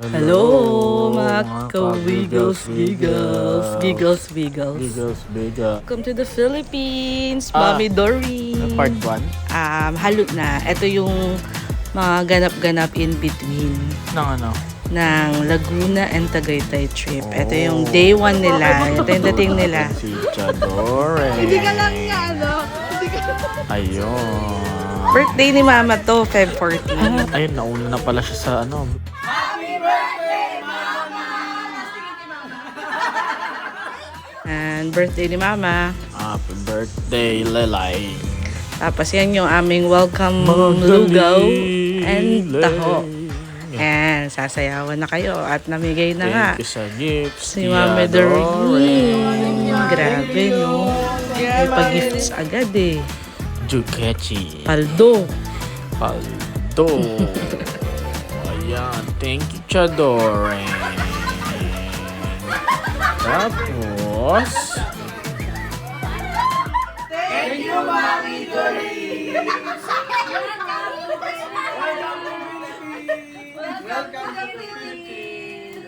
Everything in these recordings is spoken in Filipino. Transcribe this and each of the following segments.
Hello, mga ka-Wiggles, Giggles. Giggles, Biga. Welcome to the Philippines, Mommy Doreen. Part 1 Halo na. Ito yung mga ganap-ganap in between ng ano? ng Laguna and Tagaytay trip. Ito yung day 1 nila. Ito yung dating nila. Si Chadore. Hindi ka lang nga, ano? Ayun. Birthday ni Mama to, Feb 14. Ayun, nauna na pala siya sa ano. And birthday ni Mama. Happy birthday, Lelay. Tapos yan yung aming welcome lugaw and taho. Ayan, sasayawan na kayo at namigay na nga. Thank you sa gifts. Si Mama Doreen. Grabe, no? May pa-gifts agad eh. Jukechi. Paldo. Paldo. Ayan, thank you, Chadore. Tapos, Thank you, Mami Doreen! Welcome to Philippines!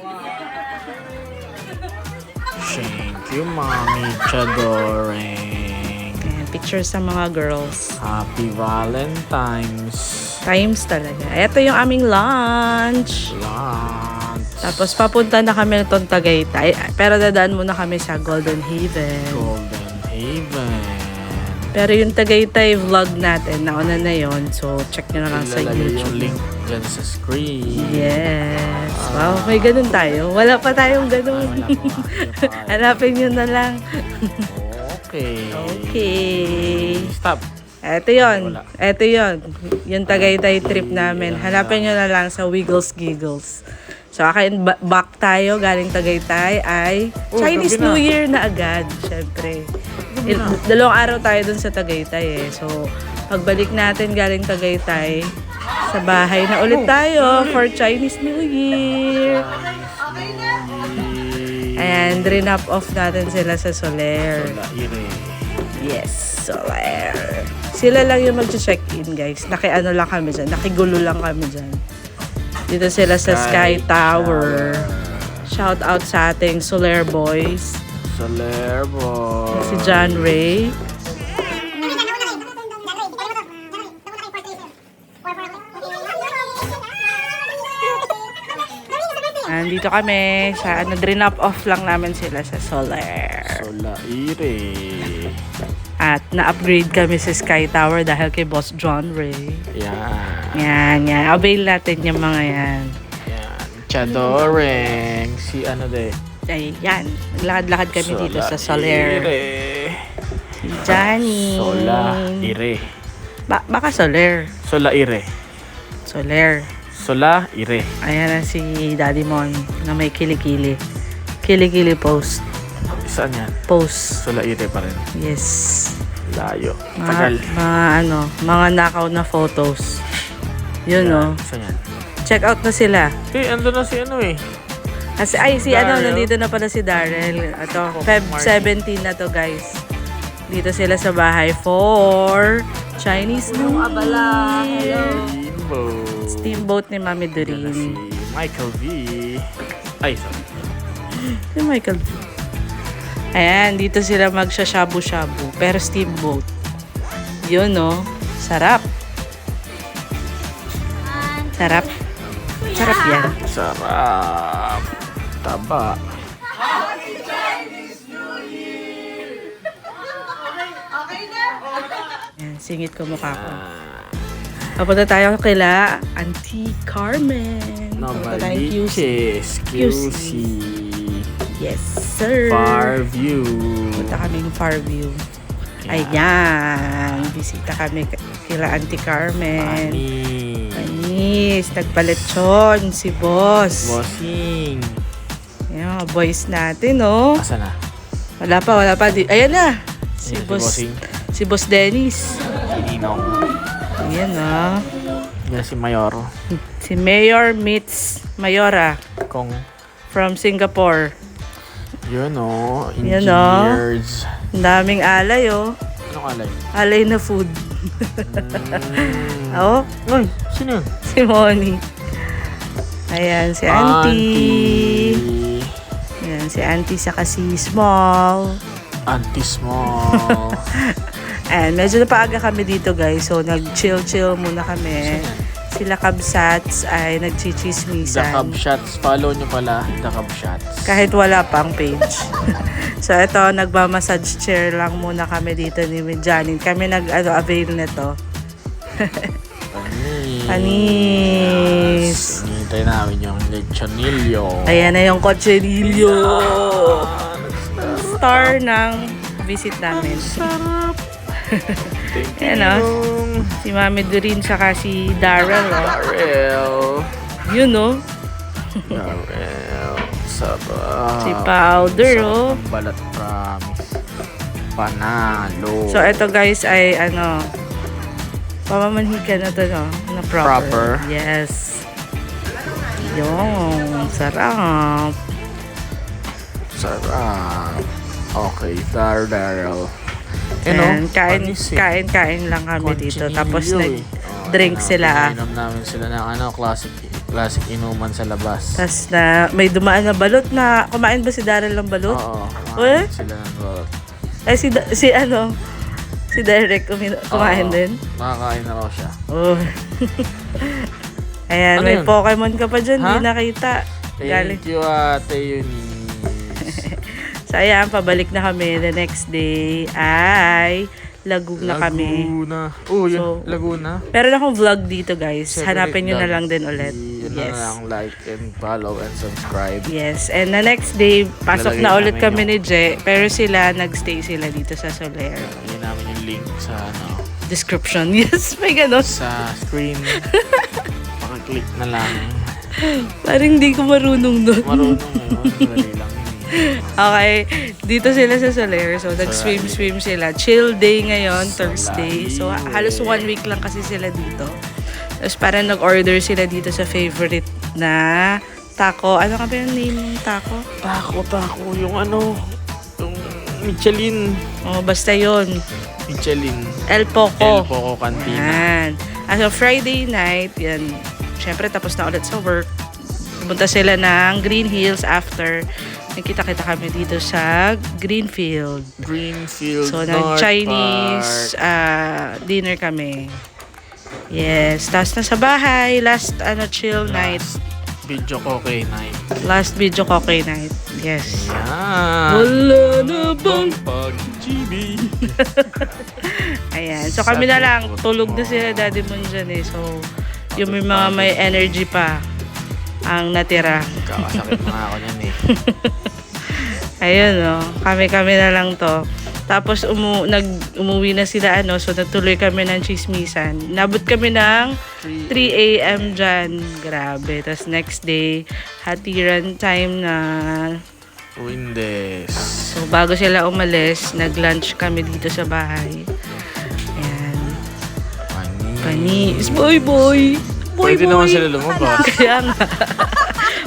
thank you, Mommy Chadore. Ayan, pictures sa mga girls. Happy Valentine's. Times talaga. Ito yung aming lunch. Lunch. Tapos papunta na kami ng Tagaytay. Pero dadaan muna kami sa Golden Haven. Golden Haven. Pero yung Tagaytay vlog natin, nauna na yon. So, check nyo na lang sa Ilalagay yung YouTube. link dyan sa screen. Yes. Wow, may ganun tayo. Wala pa tayong ganun. Ay, wala pa. Hanapin nyo na lang. Okay. Okay. Stop. Eto yon. Wala. Eto yon. Yung Tagaytay trip namin. Hanapin nyo na lang sa Wiggles Giggles. So, back tayo galing Tagaytay ay Chinese gabi na. New Year na agad. Syempre. Dalawang araw tayo dun sa Tagaytay eh. So, pagbalik natin galing Tagaytay, sa bahay na ulit tayo for Chinese New Year. And rinap off natin sila sa Soler. Laire. Yes, Soler. Sila lang yung mag-check-in, guys. Nakiano lang kami dyan. Nakigulo lang kami dyan. Dito sila sa Sky Tower. Shout out sa ating Soler Boys. Soler boy. Si John Ray. Nandito kami sa drop off lang namin sila sa Soler. Laire. At na-upgrade kami sa Sky Tower dahil kay Boss John Ray. Yan. Yan. Avail natin yung mga yan. Yan. Chadoreng. Si ano de? Ay, yan. Naglakad-lakad kami dito sa Soler. Solaire. Si Johnny. Solaire. Baka Soler. Solaire. Soler. Solaire. Ayan na si Daddy Mon na may kilikili. Kilikili post. Saan yan? Post. Solaire pa rin. Yes. Layo. Tagal. Mga nakaw na photos. Yun, no? Saan yan? Check out na sila. Ando na si ano eh. Si Daryl. nandito na pala si Daryl. Ito, Feb 17 na to, guys. Dito sila sa bahay for Chinese New Year. Steamboat ni Mami Si Doreen. Michael V. Ay, sorry. Si Michael. Ayan, dito sila magsha-shabu-shabu. Pero steamboat. Yun, no? Sarap. Sarap. Sarap yan. Sarap. Taba. Ayan, singit ko mukha ko. Papunta tayo kila Auntie Carmen. Papunta tayong QC. QC. Yes, sir. Far view. Punta kaming Farview. Ayan. Bisita kami kila Auntie Carmen. Anis. Nagpaletsyon si Boss. Bossing. Ayan, mga boys natin, no? Asa na? Wala pa. Ayan na. Si Ayan, si Boss. Bossing. Si Boss Dennis. Si Ninong. Ayan, no? Yan si Mayor. Si Mayor meets Mayora Kong. from Singapore. Yun o. Yan, oh. Engineers. Ang daming alay, oh. Anong alay? Alay na food. Oh, Uy, sino yun? si Moni. Ayan, si Auntie. Ayan, si Auntie saka si Small. Auntie Small. Ayan, medyo napaaga kami dito guys. So, nag-chill-chill muna kami. Sila Kabsats ay The nagchichismisan. Cub Shots. Follow nyo pala, The Cub Shots. Kahit wala pang page. So, ito, nagmamassage chair lang muna kami dito ni Janine. Kami nag-avail nito. Panis. Hinihintay namin yung lechonillo. Ayan na yung cochinillo. Star ng visit namin. Sarap. Thank you. Ayan o. Si Mami Doreen saka si Darrell. Oh. Darrell. Yun o. Darrell. Sarap. Si Powder oh. Sarap ng balat, promise. Panalo. So, ito guys ay ano, pamamanhikan na to no? Na proper. Proper. Yes. Yung sarap. Sarap. Okay, Darrell. And kain lang kami dito. Tapos nag-drink sila. Inom namin sila ng classic inuman sa labas. Tapos na may dumaan na balot na kumain ba si Darrell ng balot? Oo. Eh? Sila ng balot. Eh si Derek kumain Oo. din. Nakakain na raw siya. Oh. Ayan, Ano may yun? Pokemon ka pa dyan, Ha? di nakita. Galing. Thank you, Ate Eunice. So ayan, pabalik na kami. The next day ay Laguna kami. Laguna. Oh, So, Laguna. Meron akong vlog dito guys. Siyempre, Hanapin nyo na vlog. lang din ulit. Yun Yes. na lang, like and follow and subscribe. Yes. And the next day, pasok Lalagay na ulit namin kami ni Je. Pero sila, nagstay sila dito sa Soler. Yun namin yung link sa Description. Yes, may ganon. sa screen. Pakiclick na lang. Parang hindi ko marunong doon. Marunong ngayon. Dali lang yun. Okay, dito sila sa Soler. So, nag-swim sila. Chill day ngayon, Thursday. So, halos 1 week lang kasi sila dito. Tapos parang nag-order sila dito sa favorite na taco. Ano ka ba yung name ng taco? Tako. Yung yung Michelin. Oh, basta yon. Michelin. El Poco. El Poco Cantina. Yan. As of Friday night, yan. Siyempre, tapos na ulit sa work. Pumunta sila ng Green Hills after. Nakita-kita kami dito sa Greenfield. Greenfield So, North nag-Chinese Park. dinner kami. Yes. Tapos na sa bahay. Last chill night. Video Koke night. Last video koke night. Yes. Yan. Wala na bang pag-GB? Ayan. So, kami na lang. Tulog na sila Daddy Mon dyan eh. So, yung may energy pa ang natira. Kakasakit na ako niyan eh. Ayun, no. Kami na lang to. Tapos, umuwi na sila, so natuloy kami ng chismisan. Nabot kami ng 3 a.m. dyan. Grabe. Tapos, next day, hatiran time na. Windes. So, bago sila umalis, nag-lunch kami dito sa bahay. Ayan. Panis. Boy. Pwede naman sila lumabas. Kaya nga.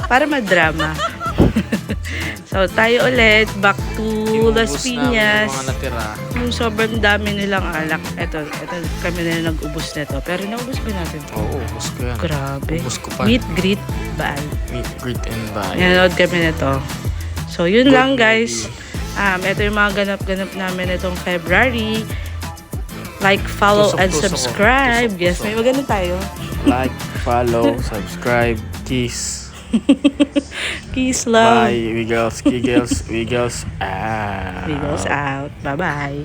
Para madrama. So, tayo ulit. Back to Las Piñas. Yung mga natira. Yung sobrang dami nilang alak. Ito kami na nag-ubos nito. Pero naubos ba natin? Oo, ubos ko yan. Grabe. Ubos ko pa. Meet, greet, bye. Meet, greet, and buy. Nanonood kami nito. So, yun Good lang guys. Ito yung mga ganap-ganap namin itong February. Like, follow, and Tusok-tusok. subscribe. Yes, Tusok-tusok. may magano tayo. Like, follow, subscribe, kiss. Peace, love. Bye, Wiggles, Giggles, Wiggles. Wiggles out. Bye-bye.